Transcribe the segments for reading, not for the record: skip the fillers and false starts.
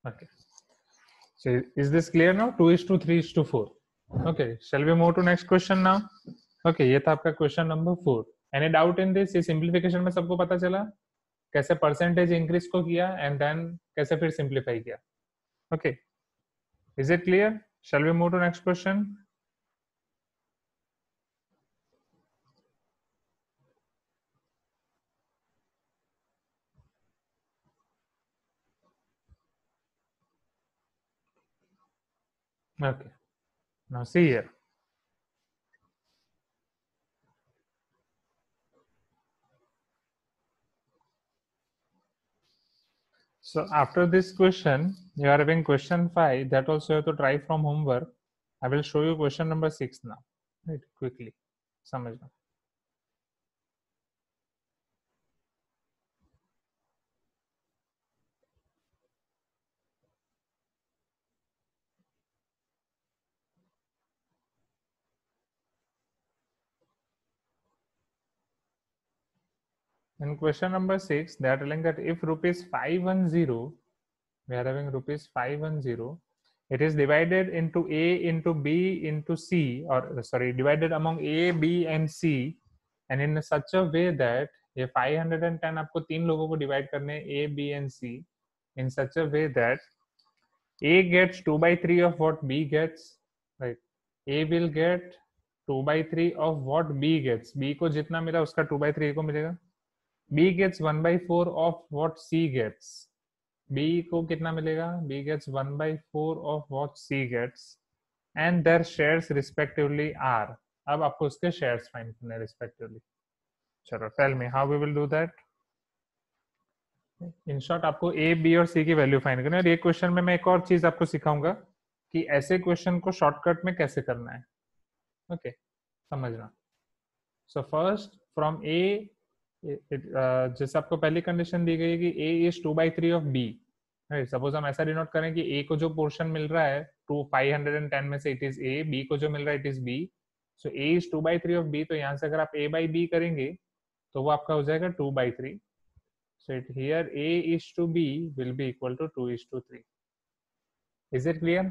Okay. So is this clear now? 2:3:4. Okay. Shall we move to next question now? Okay. ये था आपका question number 4. Any doubt in this? ये simplification में सबको पता चला कैसे परसेंटेज इंक्रीज को किया एंड देन कैसे फिर सिंप्लीफाई किया. Okay. Is it clear? Shall we move to next question? Okay. Now see here. So after this question, you are having question 5. That also you have to try from homework. I will show you question number 6 now. Right, quickly. समझना. In question number 6, they are telling that if rupees 510, we are having rupees 510, it is divided into A into B into C, or sorry, divided among A, B and C, and in such a way that ये 510 आपको तीन लोगों को divide करने A, B and C in such a way that A gets 2/3 of what B gets, right? A will get 2/3 of what B gets. B को जितना मिला उसका 2/3 को मिलेगा. B gets 1/4 of what C gets. B को कितना मिलेगा? B gets 1/4 of what C gets, and their shares respectively are. अब आपको उसके shares find करने respectively. चलो, tell me how we will do that. In short आपको A, B और C की वैल्यू फाइंड करना है. और ये क्वेश्चन में मैं एक और चीज आपको सिखाऊंगा कि ऐसे क्वेश्चन को शॉर्टकट में कैसे करना है. ओके, समझना. सो फर्स्ट फ्रॉम A, जैसे आपको पहली कंडीशन दी गई है कि A is 2/3 of B. Suppose हम ऐसा डिनोट करें कि A को जो पोर्शन मिल रहा है 510 में से इट इज A, B को जो मिल रहा है it is B. So A is 2/3 of B. तो यहाँ से अगर आप A/B करेंगे तो वो आपका हो जाएगा 2/3. So here A is to B will be equal to 2:3. Is it clear?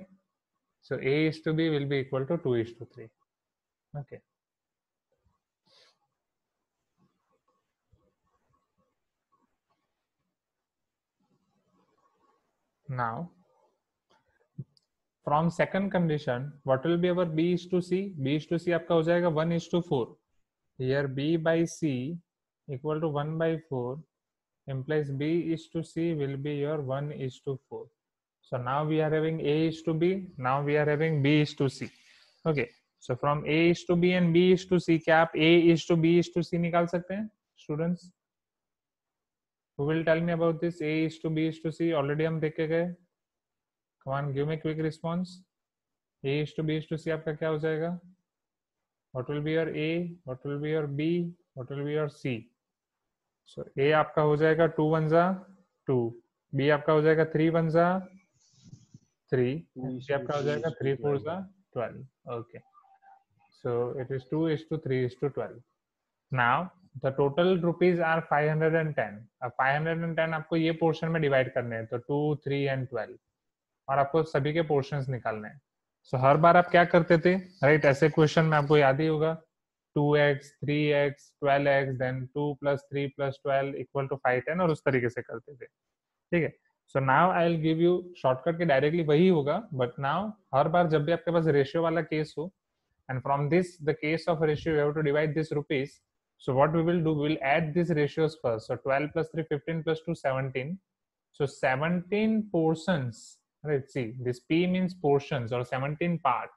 So A is to B will be equal to 2:3. Okay. Now, from second condition, what will be our B is to C? B is to C आपका हो जाएगा 1:4. Here B by C equal to 1/4 implies B is to C will be your 1:4. So now we are having A is to B. Now we are having B is to C. Okay. So from A is to B and B is to C, क्या आप A is to B is to C निकाल सकते हैं students? Who will tell me about this A is to B is to C? Already हम देख के गए. Come on, give me quick response. A is to B is to C आपका क्या हो जाएगा? What will be your A? What will be your B? What will be your C? So A आपका हो जाएगा 2 1 2. B आपका हो जाएगा 3 1 3. C आपका हो जाएगा 3 4 12. Okay. So it is 2:3:12. Now the total rupees are 510. अब 510 आपको ये पोर्शन में डिवाइड करने हैं तो 2 3 and 12 और आपको सभी के पोर्शंस निकालने हैं. सो हर बार आप क्या करते थे, राइट? ऐसे क्वेश्चन में आपको याद ही होगा 2x 3x 12x then 2 + 3 + 12 equal to 510 और उस तरीके से करते थे. ठीक है. So now I will give you shortcut के डायरेक्टली वही होगा, बट नाउ हर बार जब भी आपके पास रेशियो वाला केस हो and from this the case of ratio you have to divide this rupees. So what we will do, we will add these ratios first. So 12 plus 3 15 plus 2 17. So 17 portions, right? See, this P means portions or 17 part.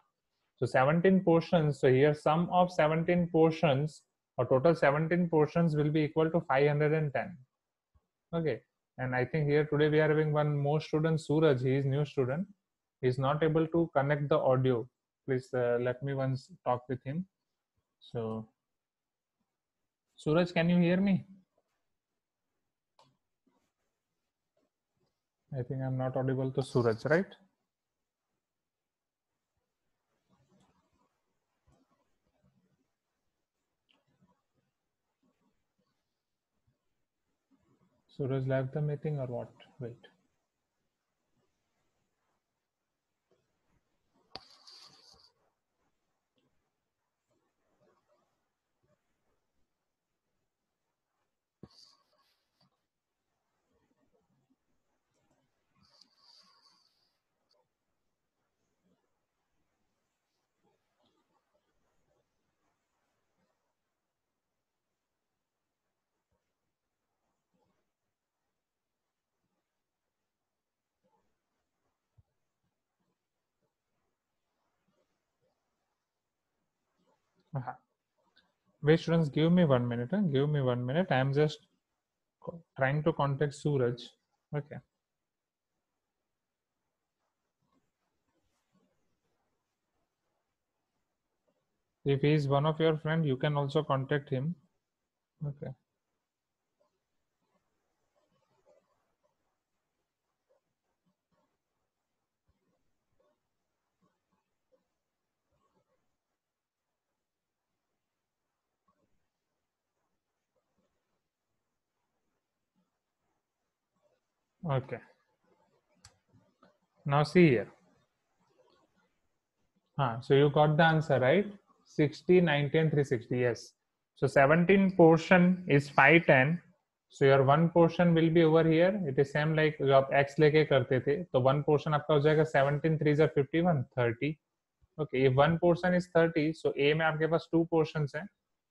So 17 portions. So here sum of 17 portions or total 17 portions will be equal to 510. Okay. And I think here today we are having one more student, Suraj. He is new student. He is not able to connect the audio. Please let me once talk with him. So Suraj, can you hear me? I think I'm not audible to Suraj, right? Suraj left the meeting or what? Wait. Wait, students, give me 1 minute. Give me 1 minute. I am just trying to contact Suraj. Okay. If he is one of your friend, you can also contact him. Okay. Okay. Now see here. So you got the answer, right? 60, 90 and 360. Yes. So 17 portion is 510. So your one portion will be over here. It is same like जो आप x लेके करते थे, तो one portion आपका हो जाएगा 17 3 are 51 30. Okay, if one portion is 30, so A में आपके पास two portions हैं.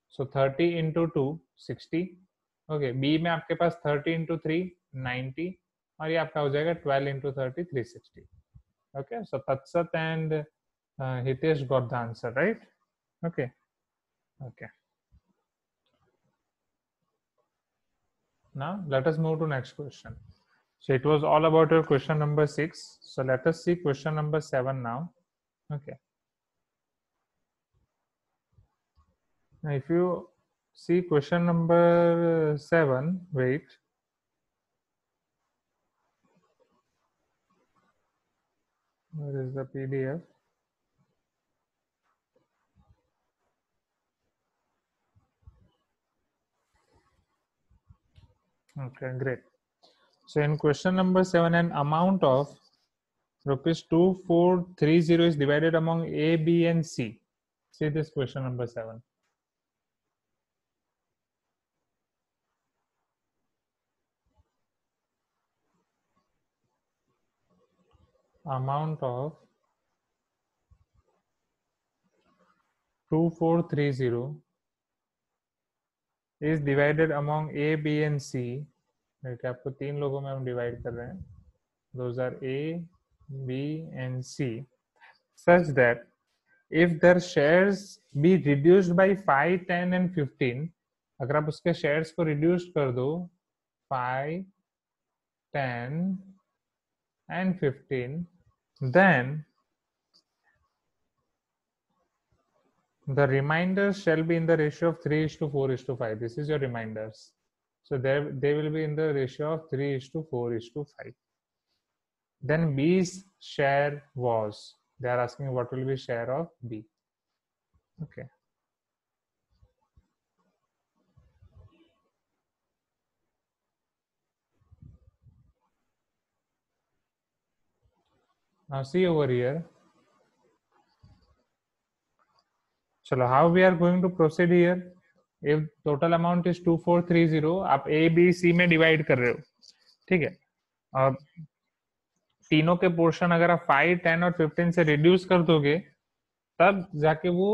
So 30 into 2 60. Okay, B में आपके पास 30 into 3 90 और ये आपका हो जाएगा 12 into 30 360. Okay, so Tatsat and Hitesh got the answer, right? Okay. Okay. Now let us move to next question. So it was all about your question number 6. So let us see question number 7 now. Okay. Now if you see question number 7, wait. Where is the PDF? Okay, great. So in question number 7, an amount of rupees 2430 is divided among A, B and C. See this question number 7. Amount of 2430 is divided among A, B and C. Okay, आपको तीन लोगों में हम divide कर रहे हैं. Those are A, B and C, such that if their shares be reduced by 5, 10 and 15, अगर आप उसके shares को reduce कर दो 5, 10 and 15, then the remainders shall be in the ratio of 3:4:5. This is your remainders. So they will be in the ratio of 3:4:5. Then B's share was, they are asking what will be share of B. Okay. Now see over here. So how we are going to proceed here? If total amount is 2430, आप A, B, C में divide कर रहे हो, ठीक है? और तीनों के पोर्शन अगर आप 5, 10 और 15 से रिड्यूस कर दोगे, तब जाके वो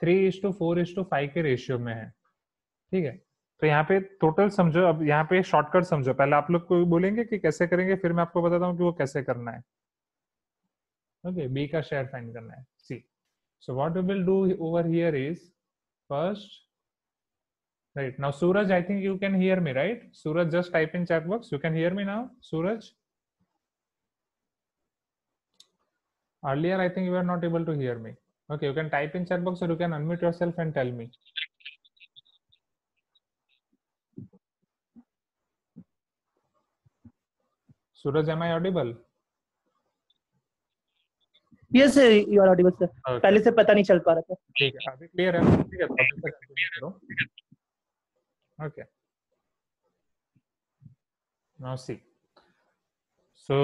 3:4:5 के रेशियो में है, ठीक है? तो यहाँ पे टोटल समझो, अब यहाँ पे शॉर्टकट समझो. पहले आप लोग को बोलेंगे कि कैसे करेंगे, फिर मैं आपको बताता हूँ कि वो कैसे करना है. ओके, बी का शेयर फाइंड करना है. सी, so what we will do over here is, first, right now Suraj, I think you can hear me, right? Suraj, just type in chat box. You can hear me now, Suraj? Earlier I think you were not able to hear me. Okay, you can type in chat box or you can unmute yourself and tell me. Suraj, am I audible? Yes sir, you are audible sir. Okay. पहले से पता नहीं चल पा रहा था. ठीक है, अभी क्लियर है. ठीक है, तो अभी तक कंटिन्यू करो. Okay. Now see. So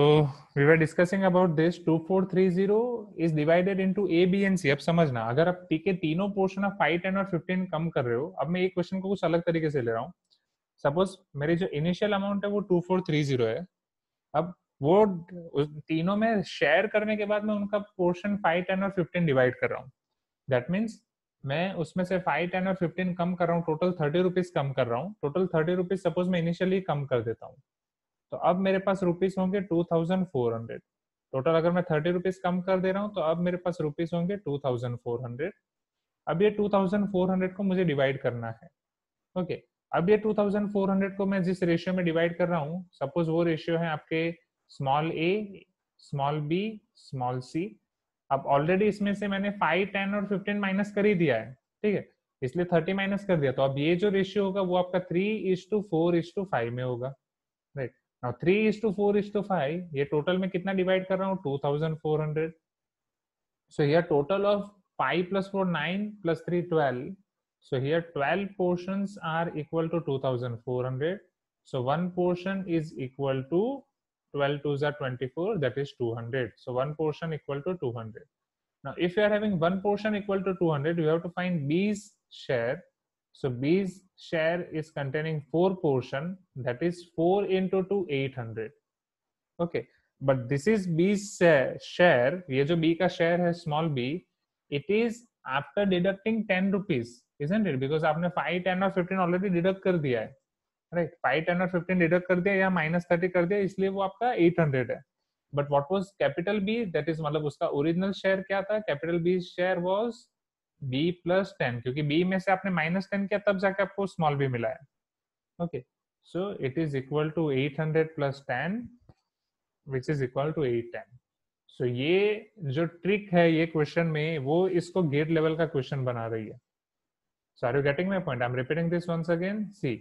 we were discussing about this. 2430 is divided into A, B and C. अब समझना, अगर आप T के तीनों पोर्शन ऑफ 5, 10 और 15 कम कर रहे हो, अब मैं एक क्वेश्चन को कुछ अलग तरीके से ले रहा हूँ. सपोज मेरी जो इनिशियल अमाउंट है वो 2430 है. अब वो तीनों में शेयर करने के बाद मैं उनका पोर्शन 5, 10 और 15 डिवाइड कर रहा हूँ. दैट मीन्स मैं उसमें से 5, 10 और 15 कम कर रहा हूँ, टोटल 30 रुपीज कम कर रहा हूँ. टोटल 30 रुपीज सपोज मैं इनिशियली कम कर देता हूँ, तो अब मेरे पास रुपीज होंगे 2400. टोटल अगर मैं 30 रुपीज कम कर दे रहा हूँ, तो अब मेरे पास रुपीज होंगे 2400. अब ये 2400 को मुझे डिवाइड करना है। ओके, अब ये 2400 को मैं जिस रेशियो में डिवाइड कर रहा हूँ, सपोज वो रेशियो है आपके स्मॉल ए, स्मॉल बी, स्मॉल सी। अब ऑलरेडी इसमें से मैंने 5, 10 और 15 माइनस कर ही दिया है, ठीक है, इसलिए 30 माइनस कर दिया। तो अब ये जो रेशियो होगा वो आपका 3:4:5 में होगा, राइट। नाउ 3:4:5, ये टोटल में कितना डिवाइड कर रहा हूँ, 2400। So here total of 5 plus 4 9 plus 3 12. So here 12 portions are equal to 2400. So one portion is equal to 12 twos are 24, that is 200. So one portion equal to 200. Now if you are having one portion equal to 200, you have to find B's share. So B's share is containing 4 portion, that is 4 into 2 800. Okay, but this is B's share. ये जो B का share है small b, it is after deducting 10 rupees, isn't it? Because आपने 5, 10 और 15 already deduct कर दिया है, right? 5, 10 और 15 deduct कर दिया या -30 कर दिया, इसलिए वो आपका 800 है। But what was capital B? That is मतलब उसका original share क्या था? Capital B's share was B plus 10, क्योंकि B में से आपने -10 किया तब जाके आपको small b मिला है। Okay, so it is equal to 800 plus 10, which is equal to 810. So ये जो ट्रिक है ये क्वेश्चन में, वो इसको गेट लेवल का क्वेश्चन बना रही है। So are you getting my point? I'm repeating this once again. See,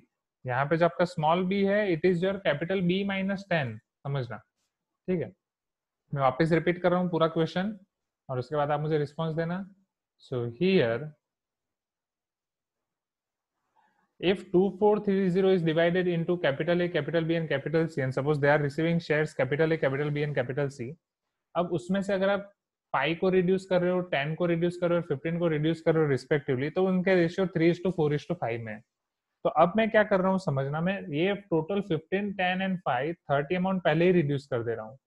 यहाँ पे जो आपका स्मॉल b है, it is your capital B minus 10, समझना, ठीक है। मैं वापस रिपीट कर रहा हूँ पूरा क्वेश्चन और उसके बाद आप मुझे रिस्पॉन्स देना। So here if 2430 is divided into capital A, capital B and capital C, and suppose they are receiving shares capital A, capital B and capital C, अब उसमें से अगर आप 5 को रिड्यूस कर रहे हो, 10 को रिड्यूस कर रहे हो, 15 को रिड्यूस कर रहे हो रिस्पेक्टिवली, तो उनके रेशियो 3:4:5 में है। तो अब मैं क्या कर रहा हूँ समझना, मैं ये टोटल 15, 10 एंड 5 30 अमाउंट पहले ही रिड्यूस कर दे रहा हूँ।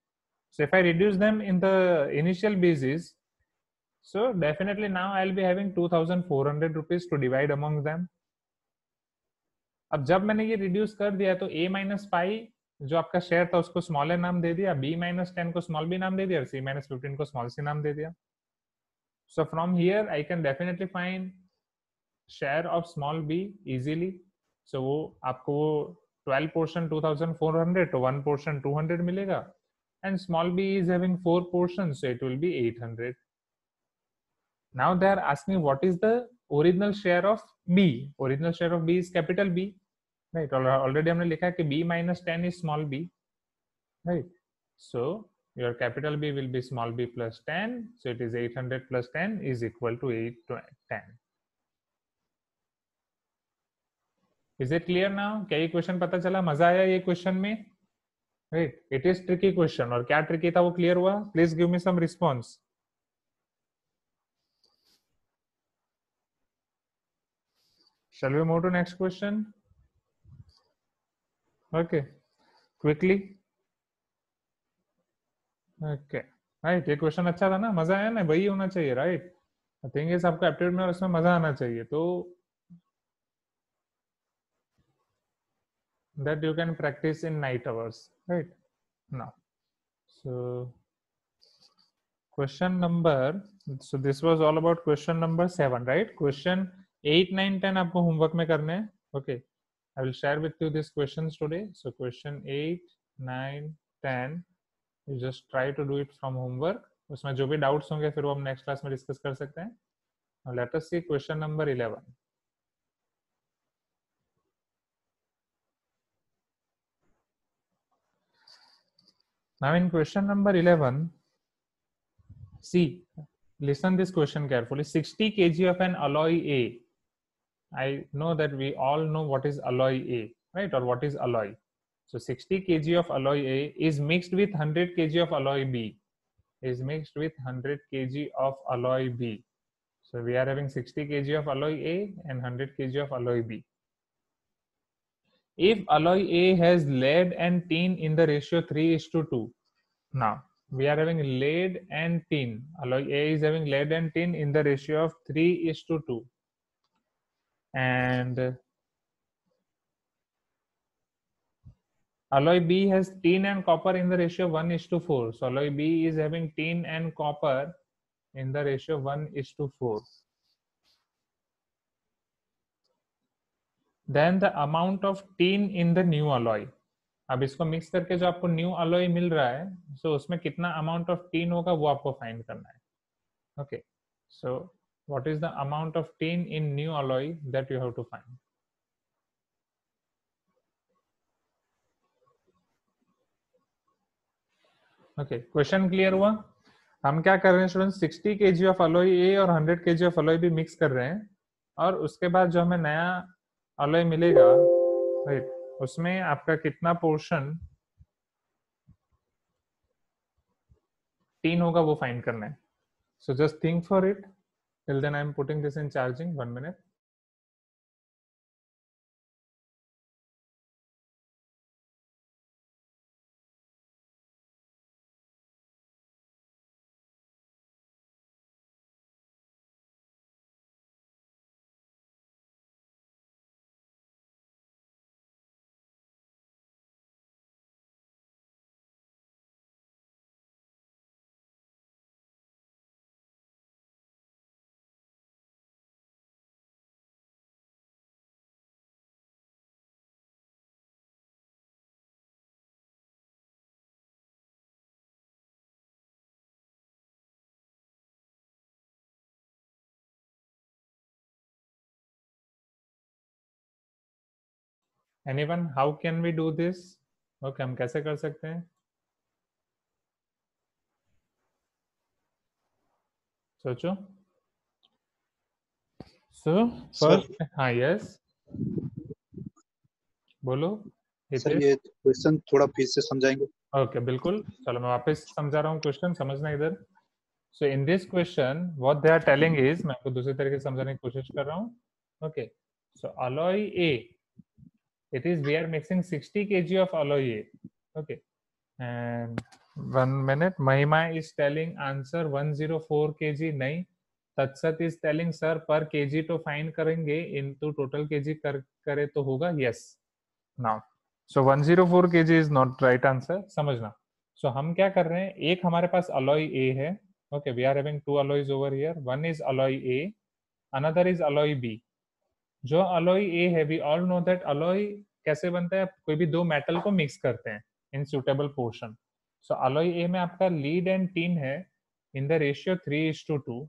So if I reduce them in the initial basis, so definitely now I'll be having 2400 rupees to divide among them. अब जब मैंने ये रिड्यूस कर दिया तो a माइनस 5 जो आपका शेयर था उसको स्मॉल ए नाम दे दिया, b माइनस 10 को स्मॉल b नाम दे दिया और c माइनस 15 को स्मॉल c नाम दे दिया। So from here I can definitely find share of small b easily. So वो आपको 12 पोर्शन 2400, तो 1 पोर्शन 200 मिलेगा, and small b is having 4 portions, so it will be 800. Now they are asking what is the original share of b. Original share of b is capital B, right? Already हमने लिखा है कि b minus 10 is small b, right? So your capital B will be small b plus 10, so it is 800 plus 10 is equal to 810. Is it clear now? क्या ये question पता चला? मजा आया ये क्वेश्चन में, right? It is tricky question, और क्या ट्रिकी था वो क्लियर हुआ? Please give me some response. Shall we move to next question? Okay, quickly. Okay, right, ये क्वेश्चन अच्छा था ना, मजा आया ना, वही होना चाहिए, राइट। थिंग इज आपको एप्टीट्यूड में और उसमें मजा आना चाहिए, तो that you can practice in night hours, right? Now, so question number, so this was all about question number 7, right? Question 8, 9, 10 आपको होमवर्क में करने हैं। Okay, I will share with you these questions today. So question 8, 9, 10, you just try to do it from homework. उसमें जो भी doubts होंगे फिर वो हम नेक्स्ट क्लास में डिस्कस कर सकते हैं। Now let us see question number 11. Now in question number 11, see, listen this question carefully. 60 kg of an alloy A. I know that we all know what is alloy A, right? Or what is alloy. So 60 kg of alloy A is mixed with 100 kg of alloy B. Is mixed with 100 kg of alloy B. So we are having 60 kg of alloy A and 100 kg of alloy B. If alloy A has lead and tin in the ratio 3:2, now we are having lead and tin. Alloy A is having lead and tin in the ratio of 3:2, and alloy B has tin and copper in the ratio 1:4. So alloy B is having tin and copper in the ratio 1:4. Then the amount of tin in the new alloy. अब इसको mix करके जो आपको new alloy मिल रहा है, सो उसमें कितना amount of tin होगा वो आपको फाइंड करना है। Okay, so what is the amount of tin in new alloy that you have to find. Okay, question clear हुआ? हम क्या कर रहे हैं student, 60 kg of alloy A और 100 kg of alloy B mix कर रहे हैं, और उसके बाद जो हमें नया अलॉय मिलेगा, राइट, उसमें आपका कितना पोर्शन टीन होगा वो फाइंड करना है। So just think for it, till then I am putting this in charging, 1 minute। Anyone, how can we do this? Okay, हम कैसे कर सकते हैं? सोचो। सो सर फर्स्ट, हाँ, यस, बोलो सर हितेश। ये क्वेश्चन थोड़ा फिर से समझाएंगे? ओके, बिल्कुल, चलो मैं वापस समझा रहा हूँ क्वेश्चन, समझना इधर। So in this question what they are telling is, मैं आपको दूसरे तरीके से समझाने की कोशिश कर रहा हूँ। Okay, so alloy A, it is we are mixing 60 kg of alloy A. Okay, and 1 minute, Mahima is telling answer 104 kg, नहीं, तत्सत is telling sir per kg तो फाइंड करेंगे, into total kg करे तो होगा, yes। now so 104 kg is not right answer, समझना। so हम क्या कर रहे हैं, एक हमारे पास alloy A है, okay, we are having two alloys over here, one is alloy A, another is alloy B। जो अलॉय ए है, we all know that alloy कैसे बनता है, कोई भी दो मेटल को मिक्स करते हैं in suitable portion. So alloy A में आपका लीड एंड टीन है in the ratio 3:2।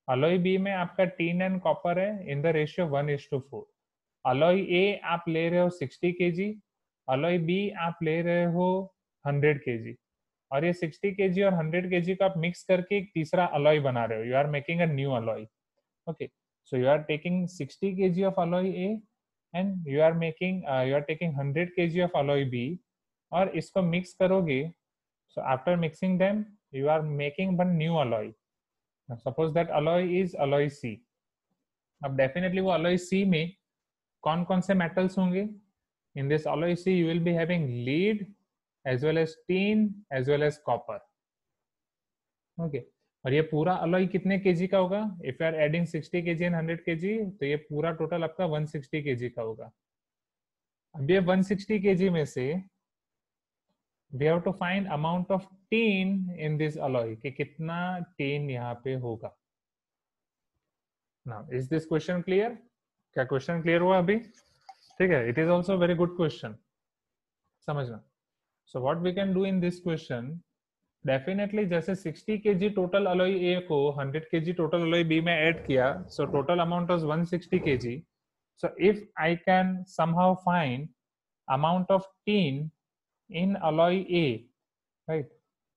Alloy B में आपका टीन एंड कॉपर है in the ratio 1:4। Alloy A आप ले रहे हो 60 kg, अलॉय बी आप ले रहे हो 100 kg, और ये 60 kg और 100 kg को आप मिक्स करके एक तीसरा अलॉय बना रहे हो, you are making a new alloy. Okay, so you are taking 60 kg of alloy A and you are making you are taking 100 kg of alloy B, और इसको मिक्स करोगे, so after mixing them you are making one new alloy। Now suppose that alloy is alloy C। अब definitely वो alloy C में कौन कौन से metals होंगे? In this alloy C you will be having lead as well as tin as well as copper। Okay, और ये पूरा अलॉय कितने केजी का होगा? If you are adding 60 KG and 100 KG, तो ये पूरा टोटल आपका 160 केजी का होगा। अब ये 160 केजी में से we have to find amount of tin in this alloy, कि कितना टीन यहाँ पे होगा। Now is this question clear? क्या क्वेश्चन क्लियर हुआ अभी? ठीक है, it is also very good question, समझना। So what we can do in this question, definitely जैसे 60 kg टोटल अलॉय ए को 100 kg टोटल अलॉय बी में ऐड किया, so total amount was 160 kg। so if I can somehow find amount of tin in alloy A, right,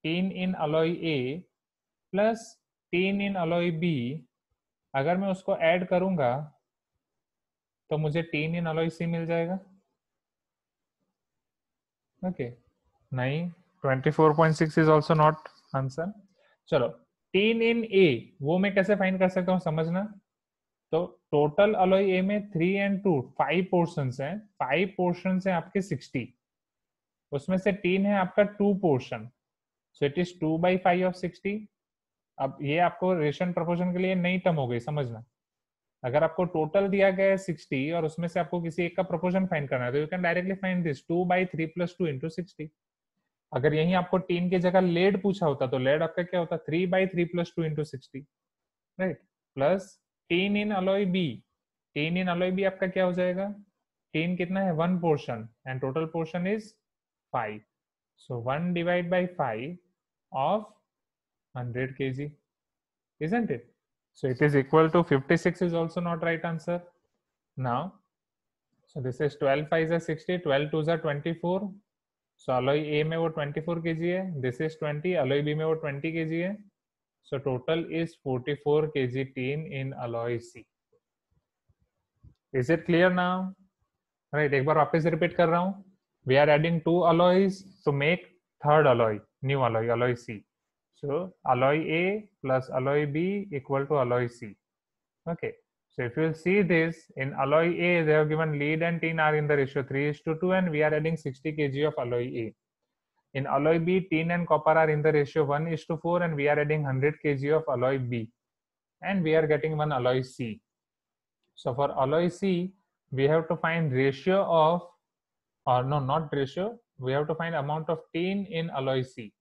tin in alloy A plus tin in alloy B, अगर मैं उसको add करूंगा तो मुझे tin in alloy C मिल जाएगा। Okay, नहीं, 24.6 is also not answer. चलो, tin इन ए वो मैं कैसे फाइंड कर सकता हूँ, समझना। तो टोटल अलॉय ए में 3 and 2 5 पोर्शंस हैं, 5 पोर्शंस हैं आपके 60, उसमें से टीन है आपका 2 portion, so it is 2/5 of 60। अब ये आपको रेशन प्रोपोर्शन के लिए नई टर्म हो गई, समझना। अगर आपको टोटल दिया गया है 60 और उसमें से आपको किसी एक का प्रोपोर्शन फाइंड करना है, तो you can directly find this 2/3 + 2 × 60। अगर यही आपको टीन की जगह लेड पूछा होता तो लेड आपका क्या होता, 3/3 + 2 × 60, राइट, प्लस टीन इन अलॉय बी। टीन इन अलॉय बी आपका क्या हो जाएगा, 10 कितना है 1 portion and total portion is 5. So 1 divided by 5 of 100 kg, isn't it? So it is equal to 56 is also not right answer. Now, so this is 12 5 is 60, 12 2 is 24. So alloy A में वो 24 kg है, this is 20, alloy B में वो 20 kg है. So total is 44 kg tin in alloy C. Is it clear now? Right, एक बार वापस repeat कर रहा हूँ. We are adding 2 alloys to make third alloy, new alloy, alloy C. So alloy A plus alloy B equal to alloy C. Okay. So if you see this, in alloy A, they have given lead and tin are in the ratio 3:2 and we are adding 60 kg of alloy A. In alloy B, tin and copper are in the ratio 1:4 and we are adding 100 kg of alloy B. And we are getting one alloy C. So for alloy C, we have to find ratio of, or no, not ratio, we have to find amount of tin in alloy C.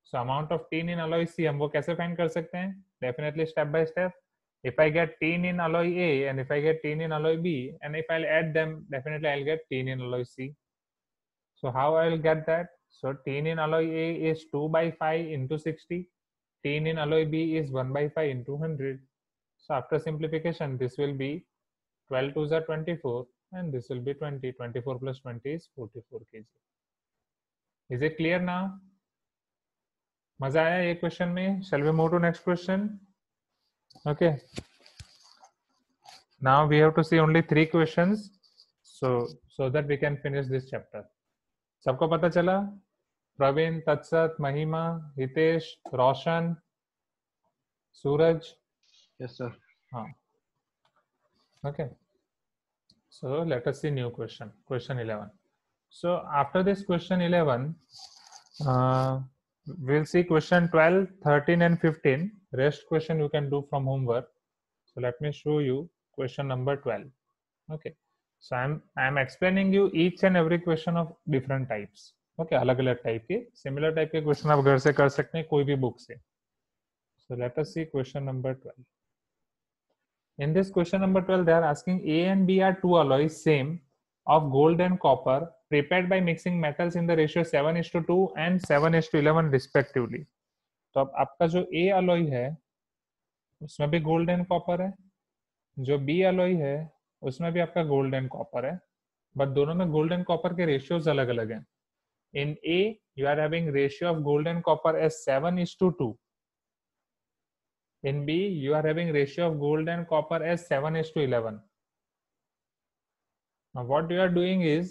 So amount of tin in alloy C, हम वो कैसे find कर सकते हैं? Definitely step by step. If I get tin in alloy A and if I get tin in alloy B, and if I'll add them, definitely I'll get tin in alloy C. So how I will get that? So tin in alloy A is 2 by 5 into 60. Tin in alloy B is 1 by 5 into 100. So after simplification, this will be 12 2s are 24 and this will be 20. 24 plus 20 is 44 kg. Is it clear now? मजा आया ये question में? Shall we move to next question? Okay. Now we have to see only 3 questions, so that we can finish this chapter. सबको पता चला? प्रवीण, तत्सत, महिमा, हितेश, रोशन, सूरज. Yes, sir. हाँ. Okay. So let us see new question. Question 11. So after this question 11, we'll see question 12, 13, and 15. Rest question you can do from homework. So let me show you question number 12. Okay. So I'm explaining you each and every question of different types. Okay. अलग-अलग type के similar type के question आप घर से कर सकते हैं कोई भी book से. So let us see question number 12. In this question number 12, they are asking A and B are two alloys same of gold and copper prepared by mixing metals in the ratio 7:2 and 7:11 respectively. तो अब आपका जो A alloy है उसमें भी gold and copper है, जो B alloy है उसमें भी आपका गोल्ड एंड कॉपर है, बट दोनों में गोल्ड एंड कॉपर के रेशियोज अलग अलग हैं. In A you are having ratio of gold and copper as 7:2. In B, you are having ratio of gold and copper as 7:11. Now what you are doing is,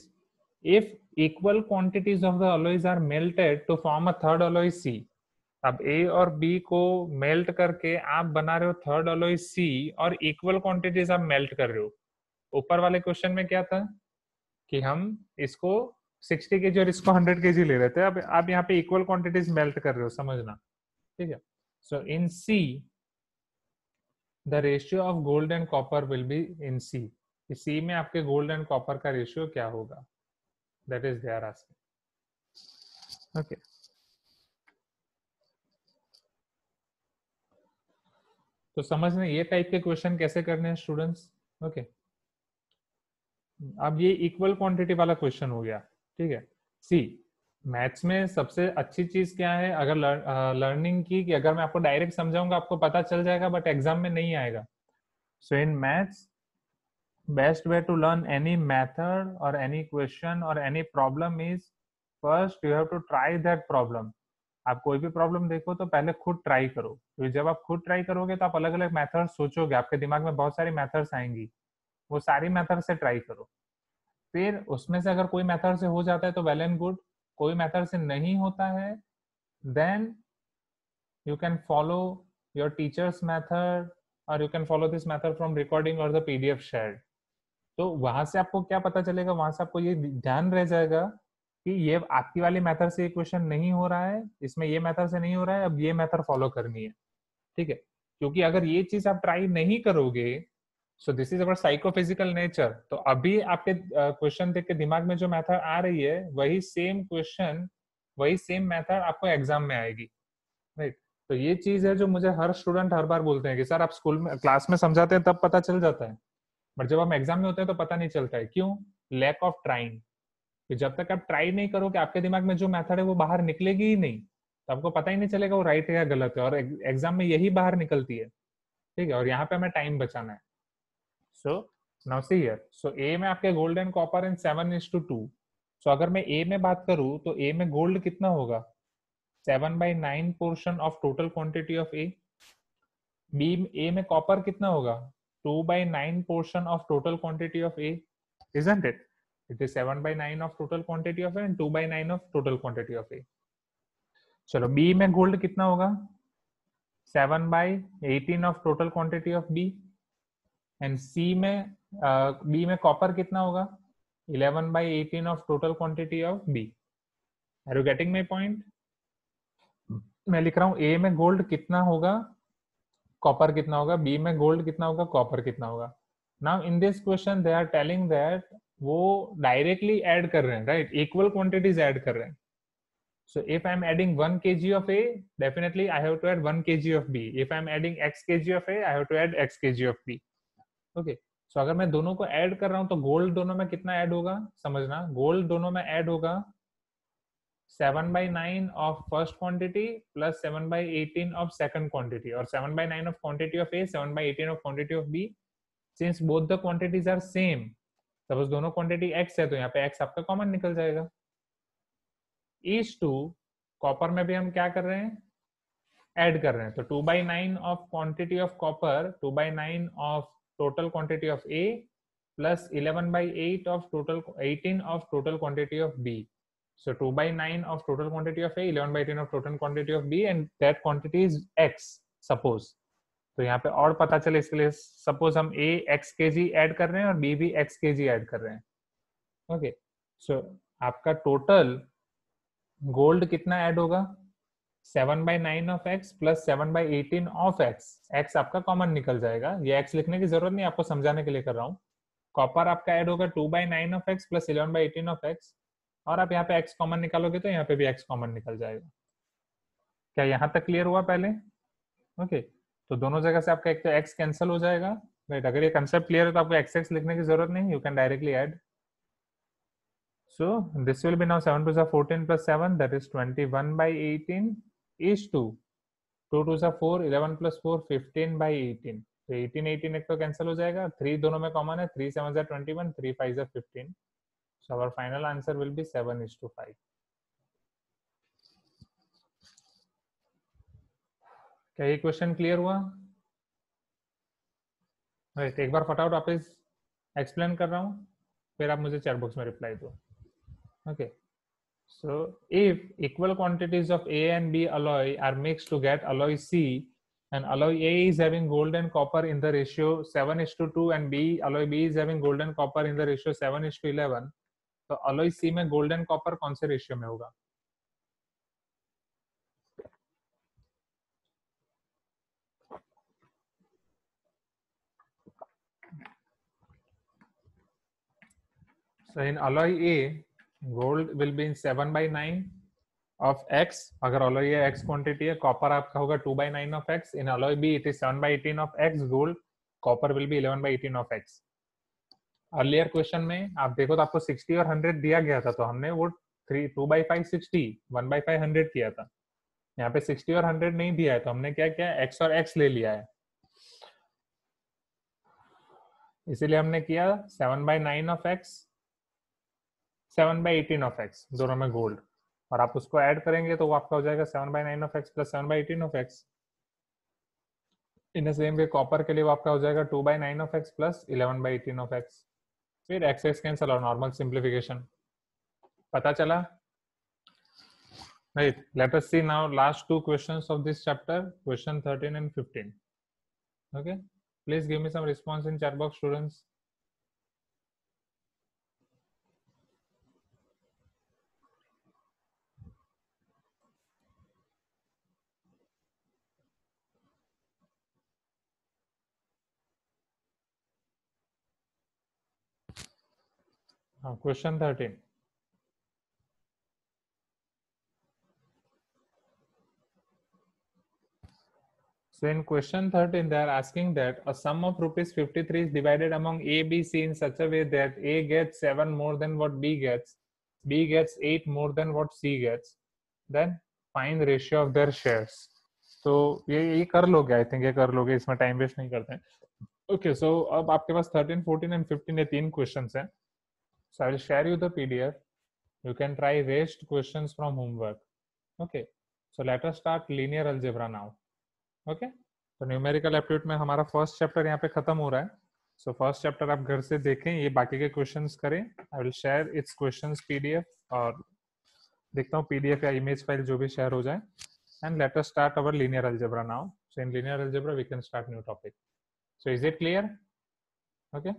if equal quantities of the alloys are melted to form a third alloy C, अब A और B को melt करके आप बना रहे हो third alloy C और equal quantities आप मेल्ट कर रहे हो. ऊपर वाले क्वेश्चन में क्या था कि हम इसको 60 kg और इसको 100 kg ले रहे थे. अब आप यहाँ पे इक्वल क्वांटिटीज मेल्ट कर रहे हो, समझना. ठीक है. सो इन C the ratio of gold and copper will be in C. C में आपके gold and copper का रेशियो क्या होगा? That is they are asking. Okay. तो समझने ये टाइप के क्वेश्चन कैसे करने हैं स्टूडेंट्स. ओके. अब ये इक्वल क्वांटिटी वाला क्वेश्चन हो गया. ठीक है. सी मैथ्स में सबसे अच्छी चीज क्या है अगर लर्निंग की, कि अगर मैं आपको डायरेक्ट समझाऊंगा आपको पता चल जाएगा बट एग्जाम में नहीं आएगा. So in maths best way to learn any method or any question or any problem is first you have to try that problem. आप कोई भी प्रॉब्लम देखो तो पहले खुद ट्राई करो, क्योंकि जब आप खुद ट्राई करोगे तो आप अलग अलग मेथड सोचोगे, आपके दिमाग में बहुत सारी मेथड्स आएंगी, वो सारी मेथड से ट्राई करो. फिर उसमें से अगर कोई मेथड से हो जाता है तो वेल एंड गुड, कोई मेथड से नहीं होता है then you can follow your teacher's method और you can follow this method from recording और द पीडीएफ शेयर्ड. तो वहां से आपको क्या पता चलेगा, वहां से आपको ये ध्यान रह जाएगा कि ये आपकी वाली मेथड से ये क्वेश्चन नहीं हो रहा है, इसमें ये मेथड से नहीं हो रहा है, अब ये मेथड फॉलो करनी है. ठीक है. क्योंकि अगर ये चीज आप ट्राई नहीं करोगे, so this is our psychophysical nature, तो अभी आपके क्वेश्चन देख के दिमाग में जो मेथड आ रही है वही सेम क्वेश्चन वही सेम मेथड आपको एग्जाम में आएगी. राइट. तो ये चीज है जो मुझे हर स्टूडेंट हर बार बोलते हैं कि सर आप स्कूल में क्लास में समझाते हैं तब पता चल जाता है, बट जब हम एग्जाम में होते हैं तो पता नहीं चलता है. क्यों? लैक ऑफ ट्राइंग, कि जब तक आप ट्राई नहीं करोगे आपके दिमाग में जो मेथड है वो बाहर निकलेगी ही नहीं, तो आपको पता ही नहीं चलेगा वो राइट है या गलत है, और एग्जाम में यही बाहर निकलती है, ठीक है। और यहाँ पे हमें टाइम बचाना है। सो नाउ सी हियर, सो ए में आपके गोल्ड एंड कॉपर इन 7:2। सो अगर मैं ए में बात करूं तो ए में गोल्ड कितना होगा, 7/9 portion of total quantity of A. B A में कॉपर कितना होगा, 2/9 portion of total quantity of A, isn't it? It is 7/9 of total quantity of A and 2/9 of total quantity of A. चलो B में gold कितना होगा, 7/18 of total quantity of B, and C में B में copper कितना होगा, 11/18 of total quantity of B. Are you getting my point? मैं लिख रहा हूँ A में गोल्ड कितना होगा, कॉपर कितना होगा, B में गोल्ड कितना होगा, कॉपर कितना होगा। Now in this question they are telling that वो डायरेक्टली ऐड कर रहे हैं, राइट, इक्वल क्वांटिटीज ऐड कर रहे हैं। So if I am adding 1 kg of A, definitely I have to add 1 kg of B. If I am adding x kg of A, I have to add x kg of B. Okay. So अगर मैं दोनों को add कर रहा हूं तो gold दोनों में कितना ऐड होगा, समझना, गोल्ड दोनों में ऐड होगा 7/9 of first quantity plus 7/18 of second quantity, or 7/9 of quantity of A, 7/18 of quantity of B. Since both the quantities are same, suppose दोनों क्वांटिटी x है तो यहाँ पे x आपका कॉमन निकल जाएगा। इस टू कॉपर में भी हम क्या कर रहे हैं, ऐड कर रहे हैं, तो 2/9 of quantity of copper, 2/9 of total quantity of A plus 11/8 of total 18 of total quantity of B. So 2/9 of total quantity of A, 11/18 of total quantity of B, and that quantity is X suppose. तो यहाँ पे और पता चले इसके लिए suppose हम ए x के जी एड कर रहे हैं और बी भी एक्स के जी एड कर रहे हैं। ओके, सो आपका टोटल गोल्ड कितना ऐड होगा, 7/9 of x plus 7/18 of x, x आपका कॉमन निकल जाएगा, ये एक्स लिखने की जरूरत नहीं, आपको समझाने के लिए कर रहा हूँ। कॉपर आपका ऐड होगा 2/9 of x plus 11/18 of x, और आप यहाँ पे एक्स कॉमन निकालोगे तो यहाँ पे भी एक्स कॉमन निकल जाएगा। क्या यहाँ तक क्लियर हुआ पहले? ओके, तो दोनों जगह से आपका एक तो एक्स कैंसिल हो जाएगा, राइट। अगर ये कंसेप्ट क्लियर है तो आपको एक्स एक्स लिखने की जरूरत नहीं, you can directly add. So this will be now 7 2s are 14 plus 7, that is 21/18 is 2. 2 2s are 4, 11 plus 4, 15/18. तो 18 एक तो कैंसिल हो जाएगा, 3 दोनों में कॉमन है, 3 7s are 21, 3 5s are 15. So our final answer will be 7:5. क्या ये क्वेश्चन क्लियर हुआ? राइट, एक बार फटाफट वापस एक्सप्लेन कर रहा हूँ, फिर आप मुझे चैट बॉक्स में रिप्लाई दो। Okay, so if equal quantities of A and B alloy are mixed to get alloy C, and alloy A is having gold and copper in the ratio 7:2 and alloy B is having gold and copper in the ratio 7:11, तो alloy C में gold and copper कौन से ratio में होगा? So in alloy A, gold will be in 7/9 of x, अगर alloy A x quantity है, copper आपका होगा 2/9 of x. In alloy B it is 7/18 of x gold, copper will be 11/18 of x. Earlier question में आप देखो तो आपको 60 और 100 दिया गया था, तो हमने वो 2/5 60, 1/5 100 किया था। यहाँ पे 60 और 100 नहीं दिया है, तो हमने क्या किया, x और x ले लिया है, इसीलिए हमने किया 7/9 of x, 7/18 of x, दोनों में गोल्ड, और आप उसको ऐड करेंगे तो वो आपका हो जाएगा 7/9 of x plus 7/18 of x। In the same way copper के लिए वो आपका हो जाएगा 2/9 of x plus 11/18 of x। फिर x x कैंसिल और नॉर्मल सिंप्लीफिकेशन, पता चला? Right, let us see now last two questions of this chapter, question 13 and 15. Okay, please give me some response in chat box, students. Question 13. So in question 13, they are asking that a sum of rupees 53 is divided among A, B, C in such a way that A gets 7 more than what B gets gets 8 more than what C gets. Then find the ratio of their shares. तो ये कर लोगे, I think ये कर लोगे, इसमें time waste नहीं करते हैं. ओके, सो अब आपके पास 13, 14 एंड 15 ये 3 क्वेश्चंस हैं. So I will share you the PDF. You can try raised questions from homework. Okay, so let us start linear algebra now. Okay, तो न्यूमेरिकल एप्टीट्यूड में हमारा फर्स्ट चैप्टर यहाँ पे खत्म हो रहा है. सो फर्स्ट चैप्टर आप घर से देखें, ये बाकी के क्वेश्चंस करें. आई will share its questions PDF, और देखता हूँ पीडीएफ या इमेज फाइल जो भी शेयर हो जाए. And let us start our linear algebra now. So in linear algebra we can start new topic. So is it clear? Okay,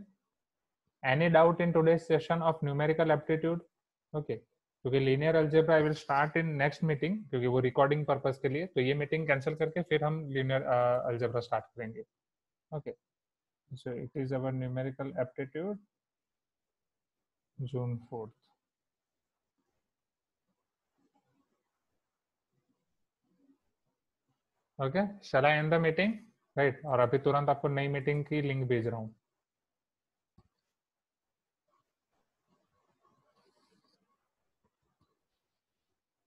any doubt in today's session of numerical aptitude? Okay, क्योंकि linear algebra I will start in next meeting, क्योंकि वो recording purpose के लिए, तो ये meeting cancel करके फिर हम लीनियर अलजेब्रा स्टार्ट करेंगे. Okay, so it is our numerical aptitude June 4th. Okay, shall I end the meeting? Right, और अभी तुरंत आपको नई मीटिंग की लिंक भेज रहा हूँ.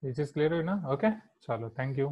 ये चीज क्लियर हुई ना? ओके, चलो, थैंक यू.